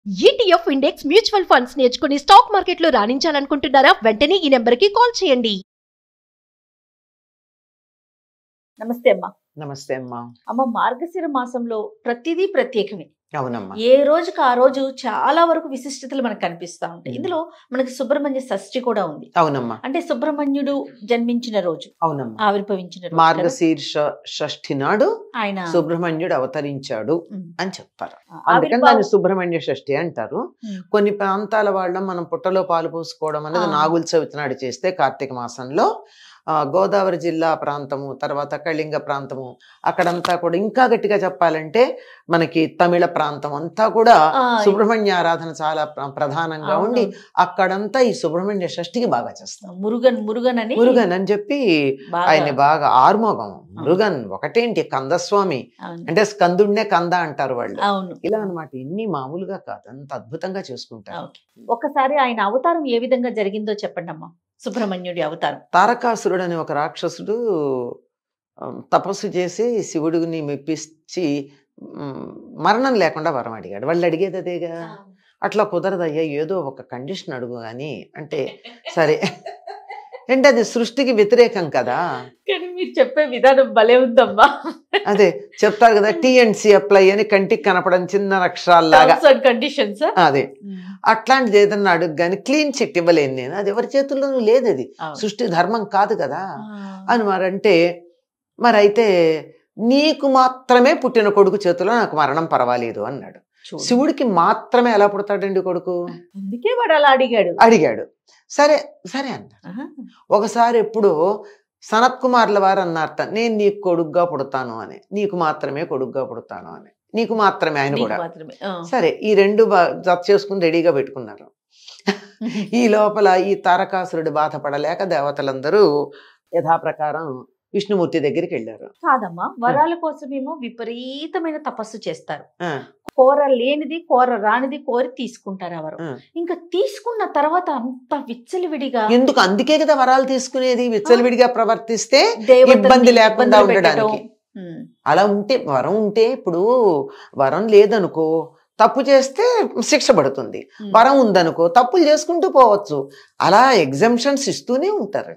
ETF index mutual funds నేర్చుకుని stock మార్కెట్లో రాణించాలనుకుంటున్నారా? వెంటనే ఈ నెంబర్కి కాల్ చేయండి. నమస్తే అమ్మా. నమస్తే అమ్మా. అమ్మ, మార్గశిర మాసంలో ప్రతిదీ ప్రత్యేకమే. అవునమ్మా. ఏ రోజుకి ఆ రోజు చాలా వరకు విశిష్టతలు మనకు కనిపిస్తా ఉంటాయి. ఇందులో మనకి సుబ్రహ్మణ్య షష్ఠి కూడా ఉంది. అవునమ్మా. అంటే సుబ్రహ్మణ్యుడు జన్మించిన రోజు, అవునమ్మా, ఆవిర్భవించిన రోజు కదా. మార్గశీర్ష షష్ఠి నాడు ఆయన సుబ్రహ్మణ్యుడు అవతరించాడు అని చెప్తారు. అందుకని ఆవిర్భావం- దాన్ని సుబ్రహ్మణ్య షష్ఠి అంటారు. కొన్ని ప్రాంతాల వాళ్ళం మనం పుట్టలో పాలు పోసుకోవడం అనేది నాగుల చవితి నాడు చేస్తే కార్తీక మాసంలో గోదావరి జిల్లా ప్రాంతము, తర్వాత కళింగ ప్రాంతము, అక్కడంతా కూడా ఇంకా గట్టిగా చెప్పాలంటే మనకి తమిళ ప్రాంతం అంతా కూడా సుబ్రహ్మణ్య ఆరాధన చాలా ప్రధానంగా ఉండి అక్కడంతా ఈ సుబ్రహ్మణ్య షష్ఠికి బాగా చేస్తాం. మురుగన్ అని చెప్పి ఆయన బాగా ఆర్మోగం మురుగన్ ఒకటేంటి కందస్వామి అంటే స్కందుడినే కంద అంటారు వాళ్ళు. ఇలా అన్నమాట. ఇన్ని మామూలుగా కాదు, అంత అద్భుతంగా చేసుకుంటారు. ఒకసారి ఆయన అవతారం ఏ విధంగా జరిగిందో చెప్పండి అమ్మా. సుబ్రహ్మణ్యుడి అవతారం. తారకాసురుడు అనే ఒక రాక్షసుడు తపస్సు చేసి శివుడిని మెప్పించి మరణం లేకుండా వరం అడిగాడు. వాళ్ళు అడిగేది అదేగా. అట్లా కుదరదయ్యా, ఏదో ఒక కండిషన్ అడుగు అని అంటే సరే అంటే అది సృష్టికి వ్యతిరేకం కదా. కానీ మీరు చెప్పే విధానం భలే ఉందమ్మా. అదే చెప్తారు కదా, టీఎన్సీ అప్లై అని కంటికి కనపడని చిన్న అక్షరాల్లాగా కండిషన్స్. అదే అట్లాంటిది ఏదన్నా అడుగు కానీ క్లీన్ చిట్ ఇవ్వలేను నేను. అది ఎవరి చేతుల్లోనూ లేదు, అది సృష్టి ధర్మం కాదు కదా అని మరంటే, మరైతే నీకు మాత్రమే పుట్టిన కొడుకు చేతిలో నాకు మరణం పర్వాలేదు అన్నాడు. శివుడికి మాత్రమే ఎలా పుడతాడండి కొడుకు? అందుకే వాడు అలా అడిగాడు. సరే సరే అన్నారు. ఒకసారి ఎప్పుడు సనత్ కుమార్ల వారు అన్నారట, నేను నీకు కొడుకుగా పుడతాను అని, నీకు మాత్రమే కొడుకుగా పుడతాను అని, నీకు మాత్రమే ఆయన కూడా. సరే ఈ రెండు జత చేసుకుని రెడీగా పెట్టుకున్నారు. ఈ లోపల ఈ తారకాసురుడు బాధపడలేక దేవతలందరూ యథాప్రకారం విష్ణుమూర్తి దగ్గరికి వెళ్ళారు. కాదమ్మా, వరాల కోసమేమో విపరీతమైన తపస్సు చేస్తారు. కోర లేనిది కోర రానిది కోరి తీసుకుంటారు ఎవరు. ఇంకా తీసుకున్న తర్వాత అంత విచ్చలవిడిగా ఎందుకు? అందుకే కదా వరాలు తీసుకునేది, విచ్చలవిడిగా ప్రవర్తిస్తే ఇబ్బంది లేకుండా ఉండడానికి. అలా ఉంటే వరం ఉంటే, ఇప్పుడు వరం లేదనుకో తప్పు చేస్తే శిక్ష పడుతుంది, వరం ఉందనుకో తప్పులు చేసుకుంటూ పోవచ్చు. అలా ఎగ్జంప్షన్స్ ఇస్తూనే ఉంటారు,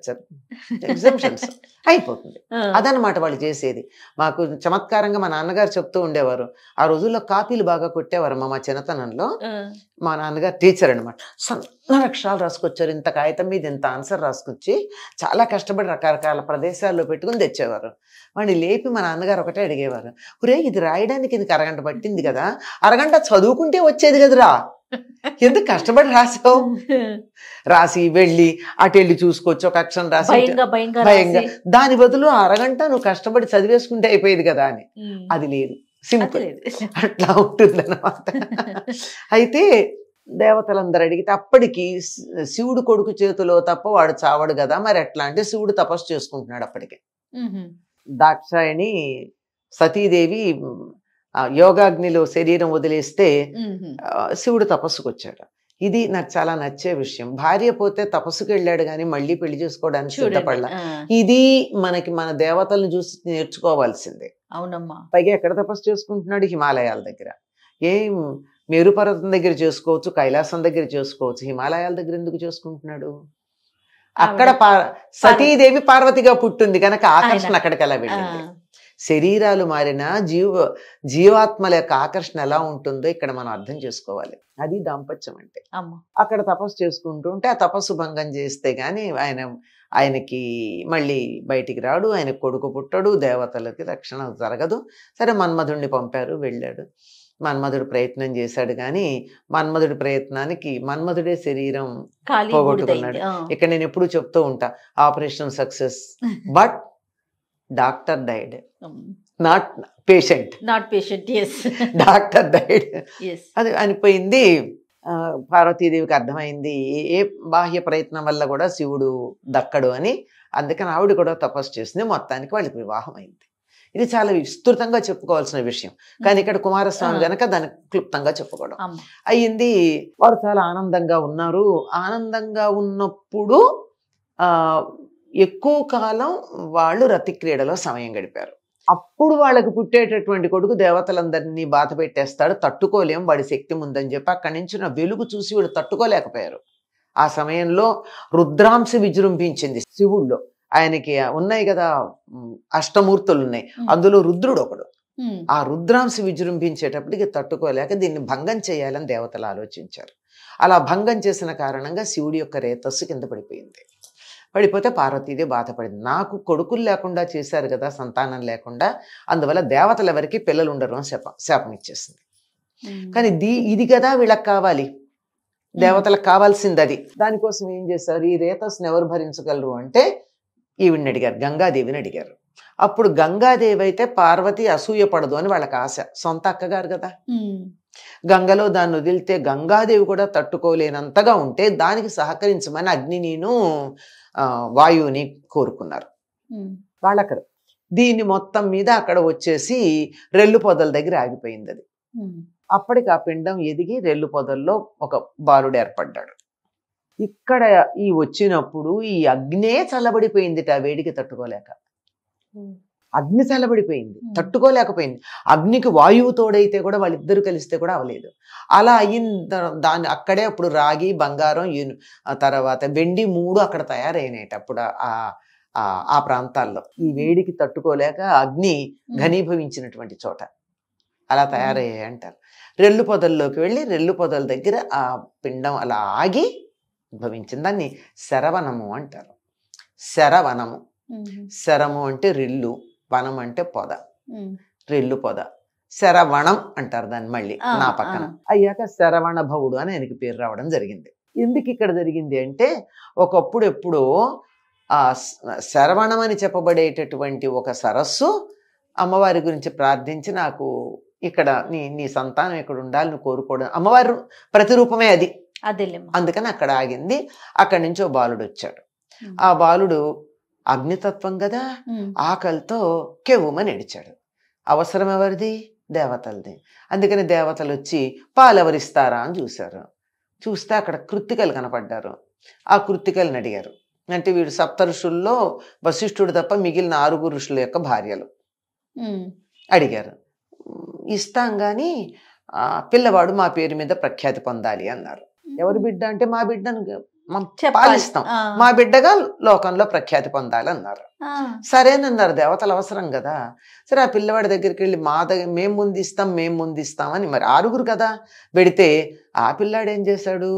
ఎగ్జంప్షన్స్ అయిపోతుంది. అదనమాట వాళ్ళు చేసేది. మాకు చమత్కారంగా మా నాన్నగారు చెప్తూ ఉండేవారు, ఆ రోజుల్లో కాపీలు బాగా కొట్టేవారు. మా చిన్నతనంలో మా నాన్నగారు టీచర్ అనమాట. సన్న అక్షరాలు రాసుకొచ్చారు, ఇంత కాగితం మీద ఇంత ఆన్సర్ రాసుకొచ్చి చాలా కష్టపడి రకరకాల ప్రదేశాల్లో పెట్టుకుని తెచ్చేవారు. వాడిని లేపి మా నాన్నగారు ఒకటే అడిగేవారు, ఒరే ఇది రాయడానికి ఇది అరగంట పట్టింది కదా, అరగంట చదువుకుంటే వచ్చేది కదరా, ఎందుకు కష్టపడి రాసావు? రాసి వెళ్ళి అటు వెళ్ళి చూసుకోవచ్చు, ఒక అక్షరం రాసి భయంగా, దాని బదులు అరగంట నువ్వు కష్టపడి చదివేసుకుంటే అయిపోయేది కదా అని. అది లేదు, సింపుల్, అట్లా ఉంటుంది అన్నమాట. అయితే దేవతలందరూ అడిగితే అప్పటికి శివుడు కొడుకు చేతిలో తప్ప వాడు చావడు కదా, మరి ఎట్లా అంటే శివుడు తపస్సు చేసుకుంటున్నాడు. అప్పటికే దాక్షాయణి సతీదేవి యోగాగ్నిలో శరీరం వదిలేస్తే శివుడు తపస్సుకు వచ్చాడు. ఇది నాకు చాలా నచ్చే విషయం. భార్య పోతే తపస్సుకు వెళ్ళాడు కానీ మళ్ళీ పెళ్లి చేసుకోవడానికి సిద్ధపడలా. ఇది మనకి మన దేవతలను చూసి నేర్చుకోవాల్సిందే. అవునమ్మా. పైగా ఎక్కడ తపస్సు చేసుకుంటున్నాడు? హిమాలయాల దగ్గర. ఏం మేరు పర్వతం దగ్గర చేసుకోవచ్చు, కైలాసం దగ్గర చేసుకోవచ్చు, హిమాలయాల దగ్గర ఎందుకు చేసుకుంటున్నాడు? అక్కడ సతీదేవి పార్వతిగా పుట్టింది కనుక ఆకర్షణ అక్కడికి ఎలా వెళ్ళింది. శరీరాలు మారిన జీవాత్మల యొక్క ఆకర్షణ ఎలా ఉంటుందో ఇక్కడ మనం అర్థం చేసుకోవాలి. అది దాంపత్యం అంటే. అక్కడ తపస్సు చేసుకుంటూ ఉంటే ఆ తపస్సు భంగం చేస్తే గాని ఆయనకి మళ్ళీ బయటికి రాడు, ఆయన కొడుకు పుట్టడు, దేవతలకి రక్షణ జరగదు. సరే మన్మధుడిని పంపారు, వెళ్ళాడు. మన్మధుడు ప్రయత్నం చేశాడు కానీ మన్మధుడి ప్రయత్నానికి మన్మధుడే శరీరం పోగొట్టుకున్నాడు. ఇక్కడ నేను ఎప్పుడు చెప్తూ ఉంటా, operation success but doctor died, not patient. Doctor died. అది అనిపోయింది. పార్వతీదేవికి అర్థమైంది ఏ బాహ్య ప్రయత్నం వల్ల కూడా శివుడు దక్కడు అని. అందుకని ఆవిడ కూడా తపస్సు చేసింది. మొత్తానికి వాళ్ళకి వివాహం అయింది. ఇది చాలా విస్తృతంగా చెప్పుకోవాల్సిన విషయం, కానీ ఇక్కడ కుమారస్వామి గనక దాన్ని క్లుప్తంగా చెప్పుకోవడం అయ్యింది. వారు చాలా ఆనందంగా ఉన్నారు. ఆనందంగా ఉన్నప్పుడు ఎక్కువ కాలం వాళ్ళు రతి క్రీడలో సమయం గడిపారు. అప్పుడు వాళ్ళకి పుట్టేటటువంటి కొడుకు దేవతలందరినీ బాధ పెట్టేస్తాడు, తట్టుకోలేం, వాడి శక్తి ముందని చెప్పి అక్కడి నుంచి నా వెలుగు చూసి వీడు తట్టుకోలేకపోయారు. ఆ సమయంలో రుద్రాంశ విజృంభించింది శివుల్లో. ఆయనకి ఉన్నాయి కదా అష్టమూర్తులు ఉన్నాయి, అందులో రుద్రుడు ఒకడు. ఆ రుద్రాంశ విజృంభించేటప్పటికి తట్టుకోలేక దీన్ని భంగం చేయాలని దేవతలు ఆలోచించారు. అలా భంగం చేసిన కారణంగా శివుడి యొక్క రేతస్సు కింద పడిపోయింది. పడిపోతే పార్వతీదేవి బాధపడింది. నాకు కొడుకులు లేకుండా చేశారు కదా, సంతానం లేకుండా, అందువల్ల దేవతలు ఎవరికి పిల్లలు ఉండరు అని శాపం ఇచ్చేసింది. కానీ ఇది కదా వీళ్ళకి కావాలి, దేవతలకు కావాల్సింది అది. దానికోసం ఏం చేశారు, ఈ రేతస్సును ఎవరు భరించగలరు అంటే ఈవిడిని అడిగారు, గంగాదేవిని అడిగారు. అప్పుడు గంగాదేవి అయితే పార్వతి అసూయ పడదు అని వాళ్ళకి ఆశ, సొంత అక్కగారు కదా. గంగలో దాన్ని వదిలితే గంగాదేవి కూడా తట్టుకోలేనంతగా ఉంటే దానికి సహకరించమని అగ్నినిను వాయువుని కోరుకున్నారు వాళ్ళక్కడ. దీన్ని మొత్తం మీద అక్కడ వచ్చేసి రెల్లు పొదల దగ్గర ఆగిపోయింది అది. అప్పటికి ఆ పిండం ఎదిగి రెల్లు పొదల్లో ఒక బాలుడు ఏర్పడ్డాడు. ఇక్కడ ఈ వచ్చినప్పుడు ఈ అగ్నే చల్లబడిపోయింది, ఆ వేడికి తట్టుకోలేక. అగ్ని చల్లబడిపోయింది, తట్టుకోలేకపోయింది. అగ్నికి వాయువు తోడైతే కూడా వాళ్ళిద్దరు కలిస్తే కూడా అవలేదు. అలా అయిన దాన్ని అక్కడే అప్పుడు రాగి, బంగారం, తర్వాత వెండి 3 అక్కడ తయారైనాయి అప్పుడు ఆ ప్రాంతాల్లో. ఈ వేడికి తట్టుకోలేక అగ్ని ఘనీభవించినటువంటి చోట అలా తయారయ్యాయి అంటారు. రెల్లు పొదల్లోకి వెళ్ళి రెల్లు పొదల దగ్గర ఆ పిండం అలా ఆగి భవించింది. దాన్ని శరవనము అంటారు. శరవనము, శరము అంటే రెల్లు, వనం అంటే పొద, రెల్లు పొద, శరవణం అంటారు దాన్ని మళ్ళీ నా పక్కన. అయ్యాక శరవణ భవుడు అని ఆయనకి పేరు రావడం జరిగింది. ఎందుకు ఇక్కడ జరిగింది అంటే ఒకప్పుడు ఎప్పుడో ఆ శరవణం అని చెప్పబడేటటువంటి ఒక సరస్సు అమ్మవారి గురించి ప్రార్థించి, నాకు ఇక్కడ నీ సంతానం ఇక్కడ ఉండాలి నువ్వు కోరుకోవడం, అమ్మవారు ప్రతిరూపమే అది, అందుకని అక్కడ ఆగింది. అక్కడి నుంచి ఓ బాలుడు వచ్చాడు. ఆ బాలుడు అగ్నితత్వం కదా, ఆకలితో కెవ్వుమని ఏడిచాడు. అవసరం ఎవరిది, దేవతలది. అందుకని దేవతలు వచ్చి పాలు ఎవరిస్తారా అని చూశారు. చూస్తే అక్కడ కృత్తికలు కనపడ్డారు. ఆ కృత్తికలను అడిగారు. అంటే వీడు సప్త ఋషుల్లో వశిష్ఠుడు తప్ప మిగిలిన 6 ఋషుల యొక్క భార్యలు. అడిగారు. ఇస్తాం కానీ పిల్లవాడు మా పేరు మీద ప్రఖ్యాతి పొందాలి అన్నారు. ఎవరి బిడ్డ అంటే మా బిడ్డను పాలిస్తాం, మా బిడ్డగా లోకంలో ప్రఖ్యాతి పొందాలి అన్నారు. సరేనన్నారు, దేవతలు అవసరం కదా. సరే ఆ పిల్లవాడి దగ్గరికి వెళ్ళి మా దగ్గర మేము ముందిస్తాం అని, మరి 6 కదా పెడితే ఆ పిల్లాడు ఏం చేశాడు,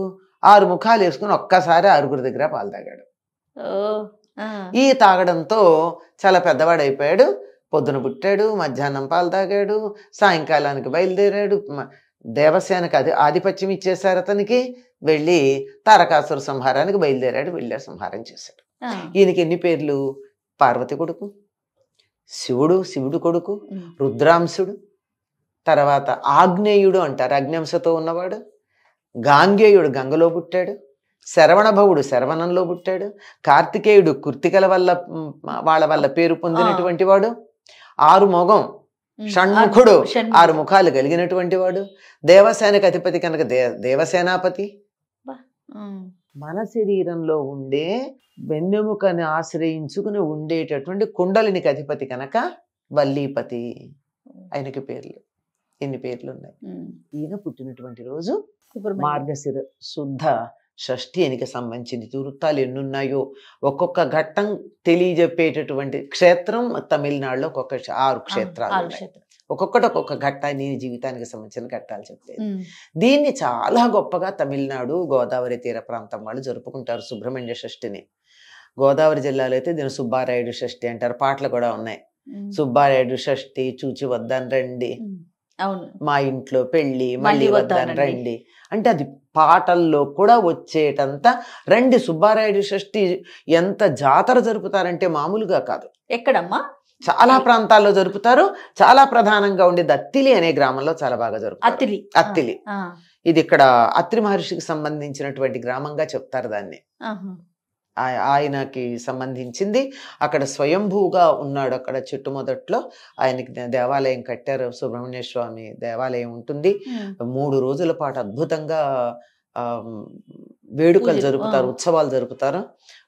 6 ముఖాలు వేసుకుని ఒక్కసారి 6 దగ్గర పాలు తాగాడు. ఈ తాగడంతో చాలా పెద్దవాడైపోయాడు. పొద్దున పుట్టాడు, మధ్యాహ్నం పాలు తాగాడు, సాయంకాలానికి బయలుదేరాడు. దేవసేనకి ఆధిపత్యం ఇచ్చేశారు అతనికి. వెళ్ళి తారకాసుర సంహారానికి బయలుదేరాడు. వెళ్ళి సంహారం చేశాడు. ఈయనకి ఎన్ని పేర్లు, పార్వతి కొడుకు, శివుడు కొడుకు, రుద్రాంశుడు, తర్వాత ఆగ్నేయుడు అంటారు అగ్నింశతో ఉన్నవాడు, గాంగేయుడు గంగలో పుట్టాడు, శరవణభవుడు శరవణంలో పుట్టాడు, కార్తికేయుడు కృత్తికల వల్ల వాళ్ళ వల్ల పేరు పొందినటువంటి వాడు, 6 మొగం షణ్ముఖుడు 6 ముఖాలు కలిగినటువంటి వాడు, దేవసేనకి అధిపతి కనుక దేవసేనాపతి. మన శరీరంలో ఉండే వెన్నెముకని ఆశ్రయించుకుని ఉండేటటువంటి కుండలినికి అధిపతి కనుక వల్లీపతి. ఆయనకి పేర్లు ఎన్ని పేర్లు ఉన్నాయి. ఈయన పుట్టినటువంటి రోజు మార్గశిర శుద్ధ షష్ఠి ఆయనకి సంబంధించింది. వృత్తాలు ఎన్నున్నాయో ఒక్కొక్క ఘట్టం తెలియజెప్పేటటువంటి క్షేత్రం తమిళనాడులో ఒక్కొక్క 6 క్షేత్రాలు, ఒక్కొక్కటి ఒక్కొక్క ఘట్టాన్ని జీవితానికి సంబంధించిన ఘట్టాలు చెప్తాయి. దీన్ని చాలా గొప్పగా తమిళనాడు గోదావరి తీర ప్రాంతం వాళ్ళు జరుపుకుంటారు సుబ్రహ్మణ్య షష్ఠిని. గోదావరి జిల్లాలో అయితే దీని సుబ్బారాయుడు షష్ఠి అంటారు. పాటలు కూడా ఉన్నాయి. సుబ్బారాయుడు షష్ఠి, చూచి వద్దాను రండి, మా ఇంట్లో పెళ్ళి మళ్ళీ వద్దాను రండి అంటే అది పాటల్లో కూడా వచ్చేటంత రండి. సుబ్బారాయుడు షష్ఠి ఎంత జాతర జరుపుతారంటే మామూలుగా కాదు. ఎక్కడమ్మా? చాలా ప్రాంతాల్లో జరుపుతారు. చాలా ప్రధానంగా ఉండేది అత్తిలి అనే గ్రామంలో చాలా బాగా జరుపుతారు. అత్తిలి ఇది ఇక్కడ అత్రి మహర్షికి సంబంధించినటువంటి గ్రామంగా చెప్తారు దాన్ని. ఆయనకి సంబంధించింది. అక్కడ స్వయంభూగా ఉన్నాడు. అక్కడ చెట్టు మొదట్లో ఆయనకి దేవాలయం కట్టారు. సుబ్రహ్మణ్య స్వామి దేవాలయం ఉంటుంది. 3 రోజుల పాటు అద్భుతంగా వేడుకలు జరుపుతారు, ఉత్సవాలు జరుపుతారు.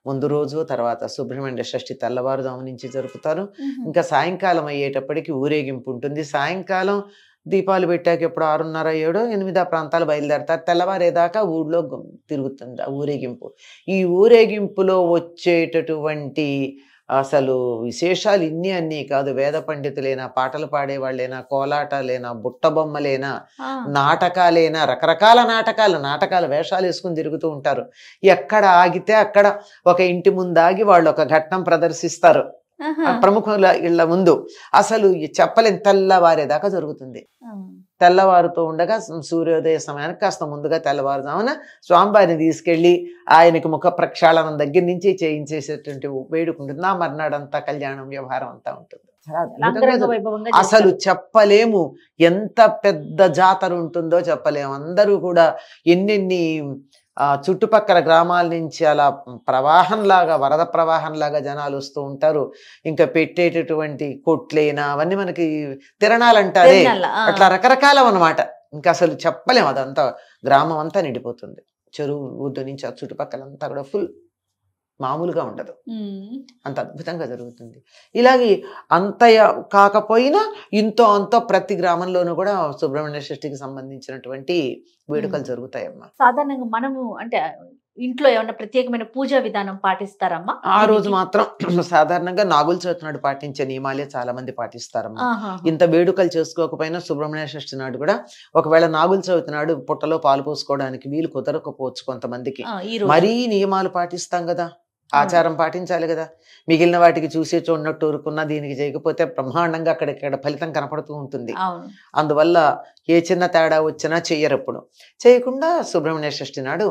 ముందు రోజు, తర్వాత సుబ్రహ్మణ్య షష్ఠి తెల్లవారుజాము నుంచి జరుపుతారు. ఇంకా సాయంకాలం అయ్యేటప్పటికి ఊరేగింపు ఉంటుంది. సాయంకాలం దీపాలు పెట్టాక ఎప్పుడు 6:30, 7, 8 ప్రాంతాలు బయలుదేరతారు. తెల్లవారేదాకా ఊళ్ళో తిరుగుతుంది ఆ ఊరేగింపు. ఈ ఊరేగింపులో వచ్చేటటువంటి అసలు విశేషాలు అన్నీ కాదు. వేద పండితులైనా, పాటలు పాడేవాళ్ళైనా, కోలాటాలైనా, బుట్టబొమ్మలైనా, నాటకాలైనా, రకరకాల నాటకాలు వేషాలు వేసుకుని తిరుగుతూ ఉంటారు. ఎక్కడ ఆగితే అక్కడ ఒక ఇంటి ముందు ఆగి వాళ్ళు ఒక ఘట్టం ప్రదర్శిస్తారు ప్రముఖుల ఇళ్ల ముందు. అసలు చెప్పలేని తెల్లవారేదాకా జరుగుతుంది. తెల్లవారుతూ ఉండగా సూర్యోదయ సమయానికి కాస్త ముందుగా తెల్లవారుజామున స్వామివారిని తీసుకెళ్లి ఆయనకి ముఖ ప్రక్షాళనం దగ్గర నుంచి చేయించేసేటువంటి వేడుక ఉంటుంది. నా మర్నాడంతా కళ్యాణం వ్యవహారం అంతా ఉంటుంది. అసలు చెప్పలేము ఎంత పెద్ద జాతర ఉంటుందో చెప్పలేము. అందరూ కూడా ఎన్నెన్ని చుట్టుపక్కల గ్రామాల నుంచి అలా ప్రవాహంలాగా, వరద ప్రవాహంలాగా జనాలు వస్తూ ఉంటారు. ఇంకా పెట్టేటటువంటి కొట్లైనా అవన్నీ మనకి తిరణాలంటారే, అట్లా రకరకాలం అన్నమాట. ఇంకా అసలు చెప్పలేము. అదంతా గ్రామం అంతా నిండిపోతుంది. చెరువు ఊర్దు నుంచి ఆ చుట్టుపక్కలంతా కూడా ఫుల్, మామూలుగా ఉండదు. అంత అద్భుతంగా జరుగుతుంది. ఇలాగే అంత కాకపోయినా ఇంతో అంతో ప్రతి గ్రామంలోనూ కూడా సుబ్రహ్మణ్య షష్ఠికి సంబంధించినటువంటి వేడుకలు జరుగుతాయమ్మా. సాధారణంగా మనము అంటే ఇంట్లో ఏమన్నా ప్రత్యేకమైన పూజా విధానం పాటిస్తారమ్మా? ఆ రోజు మాత్రం సాధారణంగా నాగుల చవితి నాడు పాటించే నియమాలే చాలా మంది పాటిస్తారమ్మా. ఇంత వేడుకలు చేసుకోకపోయినా సుబ్రహ్మణ్య షష్ఠి నాడు కూడా, ఒకవేళ నాగుల చవితి నాడు పుట్టలో పాలు పోసుకోవడానికి వీలు కుదరకపోవచ్చు కొంతమందికి, మరీ నియమాలు పాటిస్తాం కదా, ఆచారం పాటించాలి కదా. మిగిలిన వాటికి చూసే చూడనట్టు ఊరుకున్నా దీనికి చేయకపోతే బ్రహ్మాండంగా అక్కడిక్కడ ఫలితం కనపడుతూ ఉంటుంది. అందువల్ల ఏ చిన్న తేడా వచ్చినా చెయ్యరప్పుడు. చేయకుండా సుబ్రహ్మణ్య షష్ఠి నాడు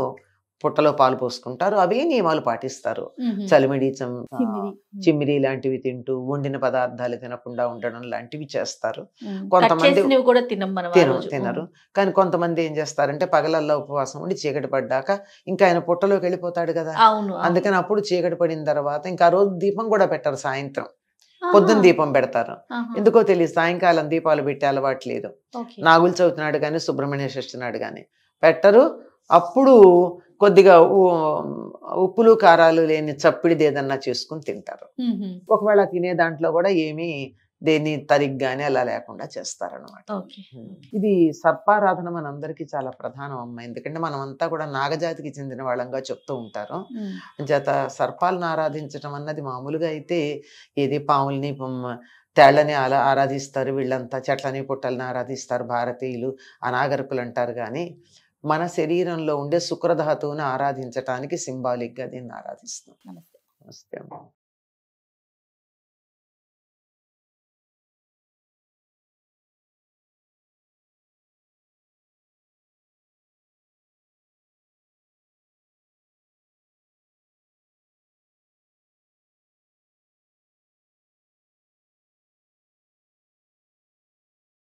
పుట్టలో పాలు పోసుకుంటారు. అవే నియమాలు పాటిస్తారు. చలిమిడి, చిమ్మిరి లాంటివి తింటూ వండిన పదార్థాలు తినకుండా ఉండడం లాంటివి చేస్తారు. కొంతమంది తినరు. కానీ కొంతమంది ఏం చేస్తారంటే పగలల్లో ఉపవాసం ఉండి చీకటి పడ్డాక ఇంకా ఆయన పుట్టలోకి వెళ్ళిపోతాడు కదా, అందుకని అప్పుడు చీకటి పడిన తర్వాత ఇంకా ఆ రోజు దీపం కూడా పెట్టరు. సాయంత్రం పొద్దున్న దీపం పెడతారు. ఎందుకో తెలియదు, సాయంకాలం దీపాలు పెట్టే అలవాటు లేదు. నాగుల చవితి నాడు కానీ సుబ్రహ్మణ్య షష్ఠి నాడు కానీ పెట్టరు. అప్పుడు కొద్దిగా ఉప్పులు కారాలు లేని చప్పిడిది ఏదన్నా చేసుకుని తింటారు. ఒకవేళ తినే దాంట్లో కూడా ఏమీ దేన్ని తరిగ్గానే అలా లేకుండా చేస్తారనమాట. ఇది సర్పారాధన మనందరికీ చాలా ప్రధానం అమ్మ. ఎందుకంటే మనం అంతా కూడా నాగజాతికి చెందిన వాళ్ళంగా చెప్తూ ఉంటారు. చేత సర్పాలను ఆరాధించడం అన్నది మామూలుగా అయితే ఏది పాముల్ని, తేళ్లని అలా ఆరాధిస్తారు. వీళ్ళంతా చెట్లని పుట్టలని ఆరాధిస్తారు భారతీయులు, అనాగరికులు అంటారు. కానీ మన శరీరంలో ఉండే శుక్రధాతువుని ఆరాధించటానికి సింబాలిక్గా దీన్ని ఆరాధిస్తాం. నమస్తే.